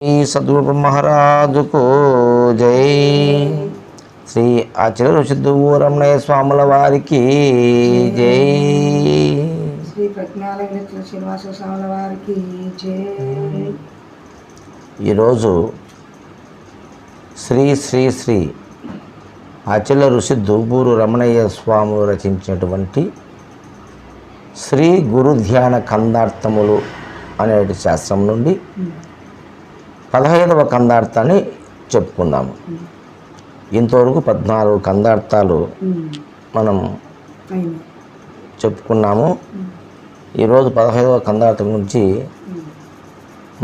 सद्गुरु महाराज को जय। శ్రీ ఆచల ఋషిదూరమణయ స్వాముల వారికి జై. శ్రీ ప్రజ్ఞాలయ శ్రీనివాస స్వాముల వారికి జై. ఈరోజు శ్రీ శ్రీ శ్రీ ఆచల ఋషి దువ్వూరు రమణయ్య స్వాములు రచించినటువంటి శ్రీ గురు ధ్యాన కందార్థములు అనే శాస్త్రం నుండి 15వ కందార్థాన్ని చెప్పుకుందాము. ఇంతవరకు 14 కందార్థాలు మనం చెప్పుకున్నాము. ఈరోజు 15వ కందార్థం నుంచి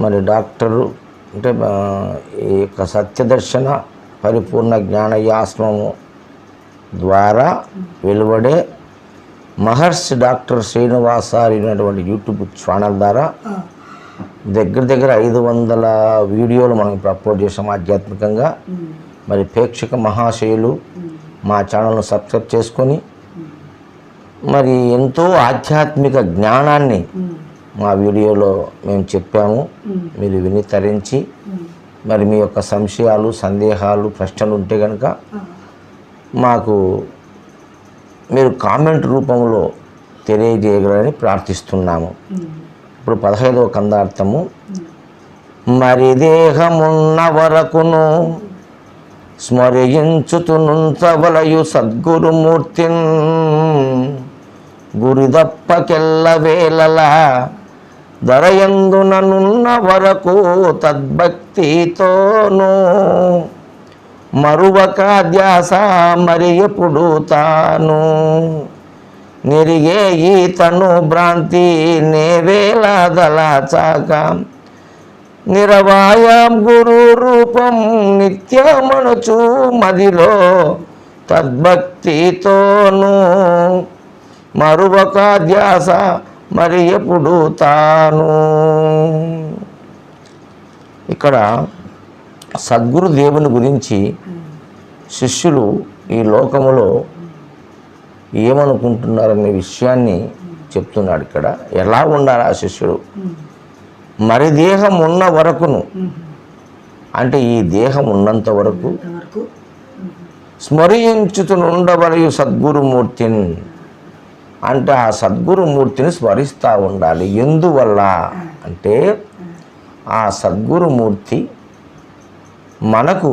మరి డాక్టరు అంటే ఈ యొక్క సత్యదర్శన పరిపూర్ణ జ్ఞానయాస్మము ద్వారా వెలువడే మహర్షి డాక్టర్ శ్రీనివాసారి యూట్యూబ్ ఛానల్ ద్వారా దగ్గర 500 వీడియోలు మనం ఇప్పుడు అప్లోడ్ చేసాం ఆధ్యాత్మికంగా. మరి ప్రేక్షక మహాశయులు మా ఛానల్ను సబ్స్క్రైబ్ చేసుకొని మరి ఎంతో ఆధ్యాత్మిక జ్ఞానాన్ని మా వీడియోలో మేము చెప్పాము. మీరు విని తరించి మరి మీ యొక్క సంశయాలు, సందేహాలు, ప్రశ్నలు ఉంటే కనుక మాకు మీరు కామెంట్ రూపంలో తెలియజేయగలని ప్రార్థిస్తున్నాము. ఇప్పుడు 15వ కందార్థము. మరి దేహమున్న వరకును స్మరించుతునుంచవలయు సద్గురుమూర్తిన్ గురిదప్పకెల్ల వేళలా ధరయందుననున్న వరకు తద్భక్తితోనూ మరువక ధ్యాస మరి ఎప్పుడు తాను నిరిగే ఈతను భ్రాంతి నేవేళ దళచాక నిరవాయాం గురు రూపం నిత్యమనుచు మదిలో తద్భక్తితోనూ మరువక ధ్యాస మరి ఎప్పుడు తాను. ఇక్కడ సద్గురు దేవుని గురించి శిష్యులు ఈ లోకములో ఏమనుకుంటున్నారనే విషయాన్ని చెప్తున్నాడు. ఇక్కడ ఎలా ఉండాలి ఆ శిష్యుడు? మరి దేహం ఉన్న వరకును అంటే ఈ దేహం ఉన్నంత వరకు స్మరించుతుండవలయు సద్గురుమూర్తిని అంటే ఆ సద్గురుమూర్తిని స్మరిస్తూ ఉండాలి. ఎందువల్ల అంటే ఆ సద్గురుమూర్తి మనకు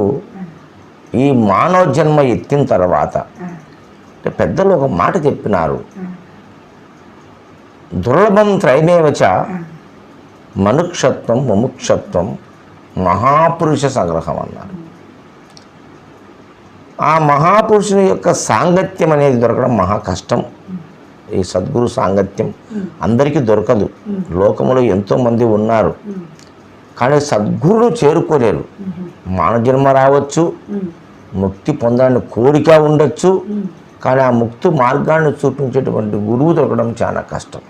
ఈ మానవ జన్మ ఎత్తిన తర్వాత అంటే పెద్దలు ఒక మాట చెప్పినారు, దుర్లభం త్రైమేవచ మనుక్షత్వం ముముక్షత్వం మహాపురుష సంగ్రహం అన్నారు. ఆ మహాపురుషుని యొక్క సాంగత్యం అనేది దొరకడం మహా కష్టం. ఈ సద్గురు సాంగత్యం అందరికీ దొరకదు. లోకములో ఎంతోమంది ఉన్నారు కానీ సద్గురులు చేరుకోలేరు. మానవ జన్మ రావచ్చు, ముక్తి పొందాలని కోరిక ఉండొచ్చు, కానీ ఆ ముక్తి మార్గాన్ని చూపించేటువంటి గురువు దొరకడం చాలా కష్టం.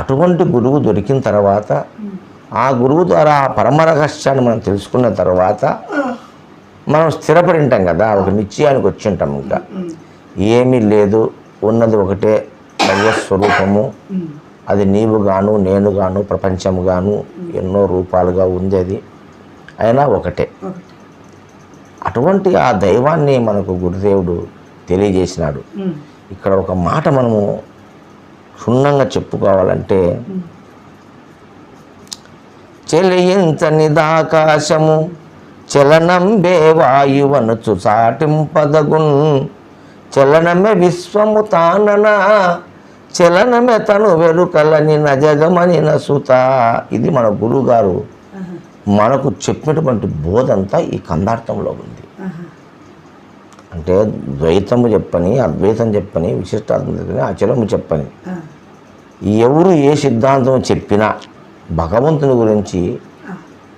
అటువంటి గురువు దొరికిన తర్వాత ఆ గురువు ద్వారా ఆ పరమ రహస్యాన్ని మనం తెలుసుకున్న తర్వాత మనం స్థిరపడి ఉంటాం కదా, ఒక నిశ్చయానికి వచ్చి ఉంటాం. ఇంకా ఏమీ లేదు, ఉన్నది ఒకటే దైవస్వరూపము. అది నీవు గాను, నేను గాను, ప్రపంచము గాను ఎన్నో రూపాలుగా ఉంది. అది అయినా ఒకటే. అటువంటి ఆ దైవాన్ని మనకు గురుదేవుడు తెలియజేసినాడు. ఇక్కడ ఒక మాట మనము క్షుణ్ణంగా చెప్పుకోవాలంటే, చెలియించనిదాకాశము చలనంబే వాయువనుచు చాటింపదగున్ చలనమే విశ్వము తానన చలనమే తను వెలుకలని నజగమని నసుత. ఇది మన గురువుగారు మనకు చెప్పినటువంటి బోధంతా ఈ కందార్థంలో ఉంది. అంటే ద్వైతము చెప్పని, అద్వైతం చెప్పని, విశిష్టాత్మ చెప్పని, అచలము చెప్పని ఎవరు ఏ సిద్ధాంతం చెప్పినా భగవంతుని గురించి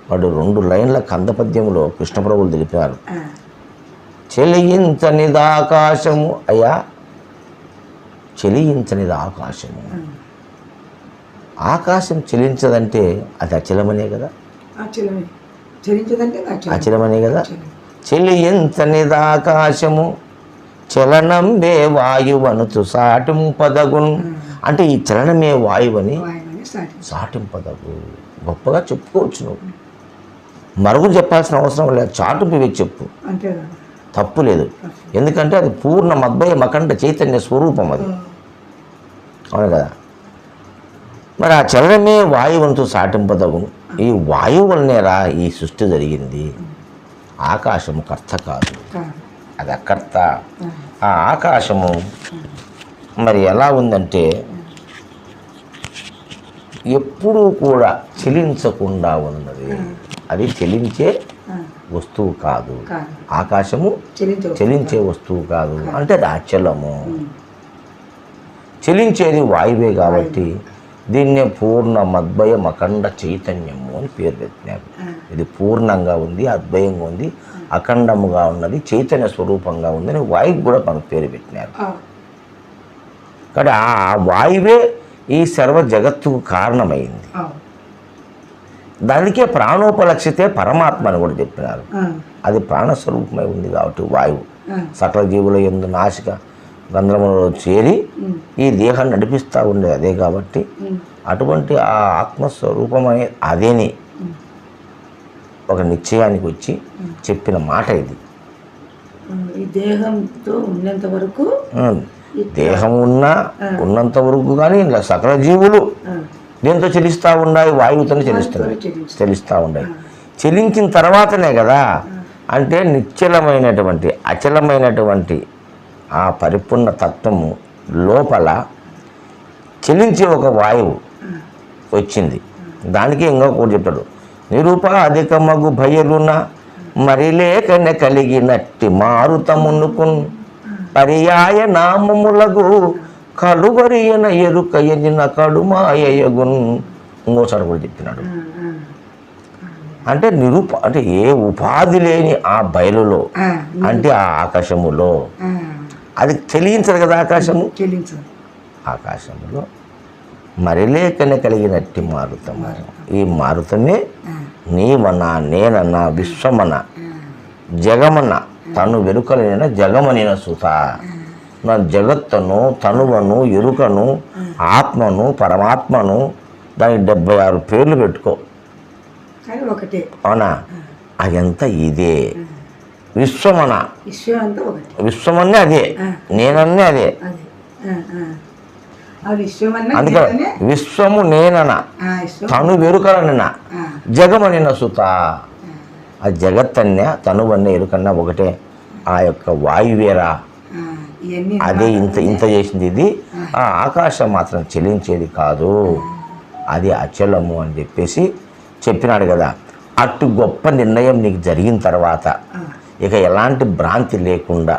వాడు 2 లైన్ల కందపద్యంలో కృష్ణప్రభువులు తెలిపారు. చెలియించనిది ఆకాశము, అయ్యా చెలియించనిది ఆకాశము. ఆకాశం చెలించదంటే అది అచలమనే కదా, అచలమనే కదా. చెలియించనిది ఆకాశము చలనంబే వాయువనుచు సాటింపదగున్ అంటే ఈ చలనమే వాయువని సాటింపదగు. గొప్పగా చెప్పుకోవచ్చు నువ్వు. మరుగు చెప్పాల్సిన అవసరం లేదు, చాటుకు వేసి చెప్పు, అంతే కదా. తప్పు లేదు. ఎందుకంటే అది పూర్ణ మద్భయ మకండ చైతన్య స్వరూపం అది, అవును కదా. మరి ఆ చలనమే వాయువుతో సాటింపదగును. ఈ వాయువు వల్లనేరా ఈ సృష్టి జరిగింది. ఆకాశము కర్త కాదు, అది అకర్త. ఆ ఆకాశము మరి ఎలా ఉందంటే ఎప్పుడూ కూడా చెలించకుండా ఉన్నది. అది చెలించే వస్తువు కాదు. ఆకాశము చెలించే వస్తువు కాదు, అంటే అది అచలము. చెలించేది వాయువే కాబట్టి దీన్నే పూర్ణ మద్భయ మకండ చైతన్యము అని పేరు పెట్టినారు. ఇది పూర్ణంగా ఉంది, అద్భయంగా ఉంది, అఖండముగా ఉన్నది, చైతన్య స్వరూపంగా ఉందని వాయువు కూడా మనకు పేరు పెట్టినారు. కాబట్టి ఆ వాయువే ఈ సర్వ జగత్తుకు కారణమైంది. దానికే ప్రాణోపలక్షితే పరమాత్మ అని కూడా చెప్పినారు. అది ప్రాణస్వరూపమై ఉంది కాబట్టి వాయువు సకల జీవుల యందు నాసిక గంధ్రములలో చేరి ఈ దేహాన్ని నడిపిస్తూ ఉండేది అదే. కాబట్టి అటువంటి ఆ ఆత్మస్వరూపం అనే అదేని ఒక నిశ్చయానికి వచ్చి చెప్పిన మాట ఇది. ఈ దేహంతో ఉన్నంత వరకు, దేహం ఉన్నంత వరకు కానీ ఇలా సకల జీవులు దేంతో చెలిస్తూ ఉన్నాయి, వాయువుతో చెలిస్తూ ఉన్నాయి. చెలించిన తర్వాతనే కదా, అంటే నిశ్చలమైనటువంటి అచలమైనటువంటి ఆ పరిపూర్ణ తత్వము లోపల చెలించే ఒక వాయువు వచ్చింది. దానికి ఇంకొకటి చెప్తాడు, నిరుపాధికమగు భయలున మరి లేకనే కలిగినట్టి మారుతమునుకున్ పర్యాయ నామములగు కలువరియన ఎరుకయనిన కడుమాయగున్. ఇంకోసారి కూడా చెప్పినాడు. అంటే అంటే ఏ ఉపాధి లేని ఆ బయలులో, అంటే ఆ ఆకాశములో అది చెలించదు కదా. ఆకాశములో మరిలేకనే కలిగినట్టి మారుతము. ఈ మారుతమే నీవన్నా నేనన్నా విశ్వమన జగమన్న తను వెరుకలైన జగమనిన సుత. నా జగత్తును తనువను ఎరుకను ఆత్మను పరమాత్మను దానికి 76 పేర్లు పెట్టుకో, అవునా. అదంతా ఇదే విశ్వమన. విశ్వమన్నే అదే, నేనన్నే అదే. అందుకే విశ్వము నేనన తను వెరుకలనిన జగమనిన సుత. ఆ జగత్తన్య తనువన్న ఎరుకన్నా ఒకటే. ఆ యొక్క వాయువేరా అదే ఇంత చేసింది. ఇది ఆ ఆకాశం మాత్రం చెలించేది కాదు, అది అచలము అని చెప్పేసి చెప్పినాడు కదా. అటు గొప్ప నిర్ణయం నీకు జరిగిన తర్వాత ఇక ఎలాంటి భ్రాంతి లేకుండా,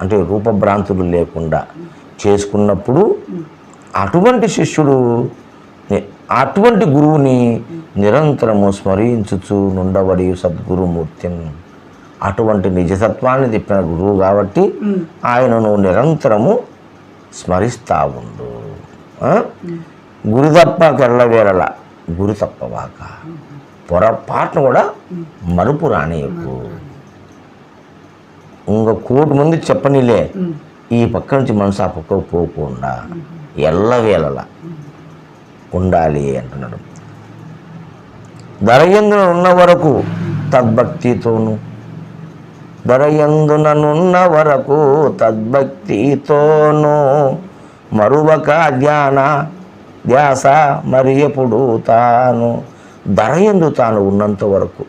అంటే రూపభ్రాంతులు లేకుండా చేసుకున్నప్పుడు అటువంటి శిష్యుడు అటువంటి గురువుని నిరంతరము స్మరించుచు నుండవడి సద్గురుమూర్తిని, అటువంటి నిజతత్వాన్ని చెప్పిన గురువు కాబట్టి ఆయనను నిరంతరము స్మరిస్తా ఉండు. గురి తప్ప కెళ్ళవేళల గురి తప్పవాక, పొరపాటును కూడా మరుపు రానియకు. ఇంకో కోటి మంది చెప్పనిలే, ఈ పక్క నుంచి మనసు ఆ పక్కకు పోకుండా ఎల్లవేళలా ఉండాలి అంటున్నాడు. ధరయందున ఉన్న వరకు తద్భక్తితోను, ధరయందుననున్న వరకు తద్భక్తితోను మరువక ధ్యాస మరి ఎప్పుడు తాను. ధరయందు తాను ఉన్నంత వరకు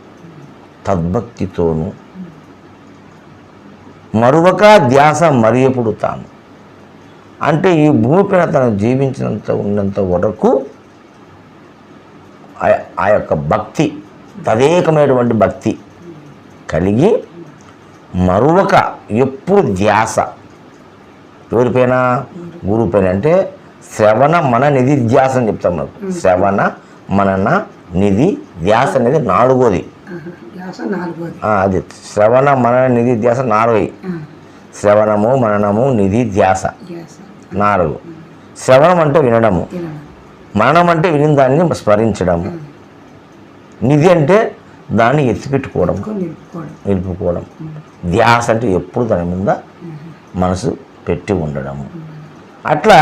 తద్భక్తితోను మరువక ధ్యాస మరి ఎప్పుడు తాను. అంటే ఈ భూమిపైన తను జీవించినంత ఉన్నంత వరకు ఆ యొక్క భక్తి, తదేకమైనటువంటి భక్తి కలిగి మరువక ఎప్పుడు ధ్యాస ఎవరిపైన, గురువుపైన. అంటే శ్రవణ మన నిధి ధ్యాస అని చెప్తాం మనకు. శ్రవణ మనన నిధి ధ్యాస అనేది 4వది. అది శ్రవణ మనన నిధి ధ్యాస 4. శ్రవణము మననము నిధి ధ్యాస 4. శ్రవణం అంటే వినడము, మననం అంటే విని దాన్ని స్మరించడము, నిధి అంటే దాన్ని ఎత్తిపెట్టుకోవడం నిలుపుకోవడం, ధ్యాస అంటే ఎప్పుడు దాని మీద మనసు పెట్టి ఉండడము. అట్లా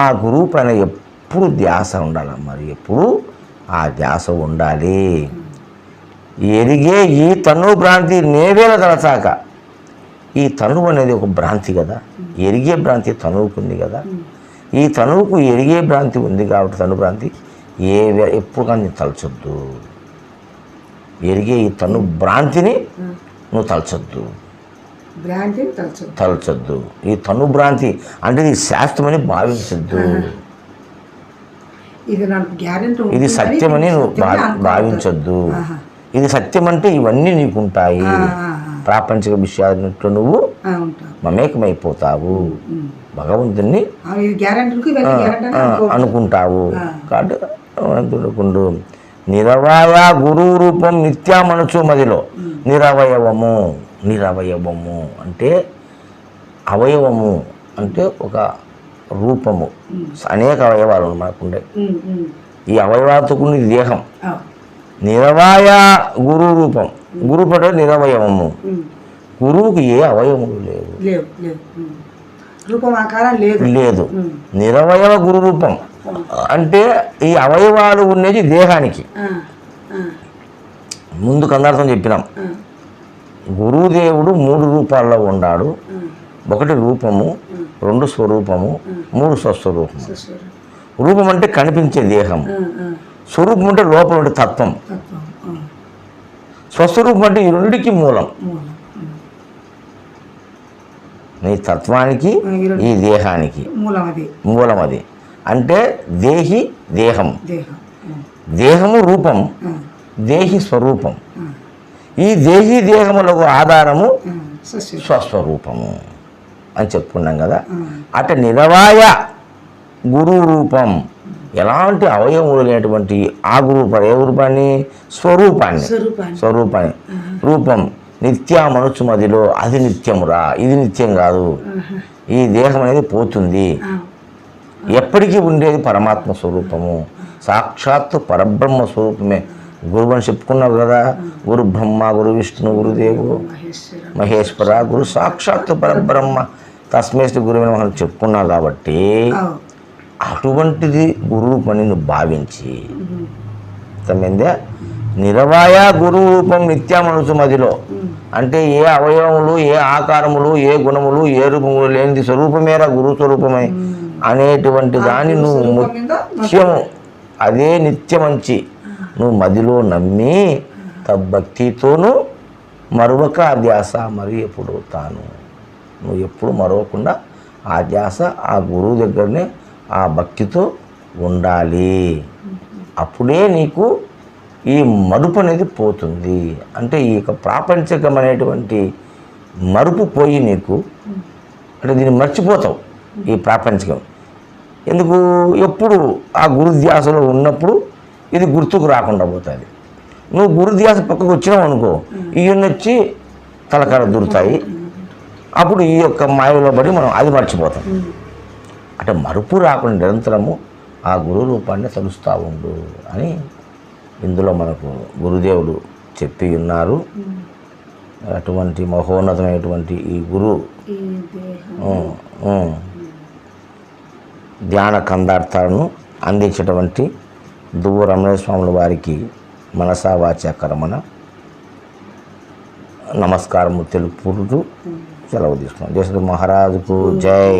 ఆ గురువు పైన ఎప్పుడు ధ్యాస ఉండాలి. మరి ఎప్పుడు ఆ ధ్యాస ఉండాలి. ఎరిగే ఈ తను భ్రాంతి నేవేల తలచాక. ఈ తనువు అనేది ఒక భ్రాంతి కదా, ఎరిగే భ్రాంతి తనువుకుంది కదా. ఈ తనువుకు ఎరిగే భ్రాంతి ఉంది కాబట్టి తను భ్రాంతి ఎప్పుడు కానీ తలచొద్దు. ఎరిగే ఈ తను భ్రాంతిని నువ్వు తలచొద్దు, తలచొద్దు. ఈ తను భ్రాంతి అంటే ఇది శాస్త్రమని భావించద్దు, ఇది సత్యమని నువ్వు భావించొద్దు. ఇది సత్యం అంటే ఇవన్నీ నీకుంటాయి, ప్రాపంచిక విషయాలు నువ్వు మమేకమైపోతావు, భగవంతుని అనుకుంటావు. కాబట్టి నిరవయ గురువు రూపం నిత్యమనుచు మదిలో. నిరవయవము, నిరవయవము అంటే అవయవము అంటే ఒక రూపము, అనేక అవయవాలు మనకుండే. ఈ అవయవాలతో కూడిన దేహం. నిరవయ గురు రూపం, గురు పట నిరవయవము. గురువుకి ఏ అవయవములు లేవు, లేదు. నిరవయవ గురు రూపం అంటే ఈ అవయవాలు ఉన్నది దేహానికి. ముందు కందార్థం చెప్పినాం. గురుదేవుడు 3 రూపాల్లో ఉన్నాడు. 1 రూపము, 2 స్వరూపము, 3 స్వస్వరూపము. రూపం అంటే కనిపించే దేహం, స్వరూపం అంటే లోపల ఉండే తత్వం, స్వస్వరూపం అంటే ఈ రెండిటికి మూలం. నీ తత్వానికి ఈ దేహానికి మూలం అది. అంటే దేహి దేహం, దేహము రూపం, దేహి స్వరూపం. ఈ దేహి దేహములకు ఆధారము స్వస్వరూపము అని చెప్పుకున్నాం కదా. అట నిరవాయ గురు రూపం, ఎలాంటి అవయవములు లేనటువంటి ఆ గురు ఏ రూపాన్ని? స్వరూపాన్ని రూపం నిత్య మనసు మదిలో. అది నిత్యమురా, ఇది నిత్యం కాదు. ఈ దేహం అనేది పోతుంది, ఎప్పటికీ ఉండేది పరమాత్మ స్వరూపము, సాక్షాత్తు పరబ్రహ్మ స్వరూపమే. గురువు అని చెప్పుకున్నావు కదా, గురు బ్రహ్మ, గురు విష్ణు, గురుదేవు మహేశ్వర, గురు సాక్షాత్తు పరబ్రహ్మ తస్మై శ్రీ గురువే మనం చెప్పుకున్నావు. కాబట్టి అటువంటిది గురువు పని నువ్వు భావించి తమ్మిందే నిరవాయ గురు రూపం నిత్యమనుసు మదిలో. అంటే ఏ అవయవములు, ఏ ఆకారములు, ఏ గుణములు, ఏ రూపములు లేనిది స్వరూపమేరా గురు స్వరూపమే అనేటువంటి దాన్ని నువ్వు ముఖ్యము, అదే నిత్యమంచి నువ్వు మదిలో నమ్మి తద్భక్తితోనూ మరొక ఆ ధ్యాస మరి ఎప్పుడు తాను నువ్వు ఎప్పుడు మరవకుండా ఆ ధ్యాస ఆ గురువు దగ్గరనే ఆ భక్తితో ఉండాలి. అప్పుడే నీకు ఈ మరుపు అనేది పోతుంది. అంటే ఈ యొక్క ప్రాపంచికమైనటువంటి మరుపు పోయి నీకు అంటే దీన్ని మర్చిపోతావు. ఈ ప్రాపంచికం ఎందుకు? ఎప్పుడు ఆ గురుధ్యాసలో ఉన్నప్పుడు ఇది గుర్తుకు రాకుండా పోతుంది. నువ్వు గురుధ్యాస పక్కకు వచ్చినావు అనుకో, ఇవన్నీ వచ్చి తలకాడ దూరుతాయి. అప్పుడు ఈ యొక్క మాయలో పడి మనం అది మర్చిపోతాం. అంటే మరుపు రాకుండా నిరంతరము ఆ గురు రూపాన్ని తలుస్తూ ఉండు అని ఇందులో మనకు గురుదేవుడు చెప్పి ఉన్నారు. అటువంటి మహోన్నతమైనటువంటి ఈ గురు ధ్యాన కందార్థాలను అందించేటువంటి దువ్వ రమణ స్వాముల వారికి మనసా వాచా కర్మణ నమస్కారము తెలుపుకుంటూ సెలవు తీసుకున్నాం. జయ శ్రీ మహారాజుకు జై.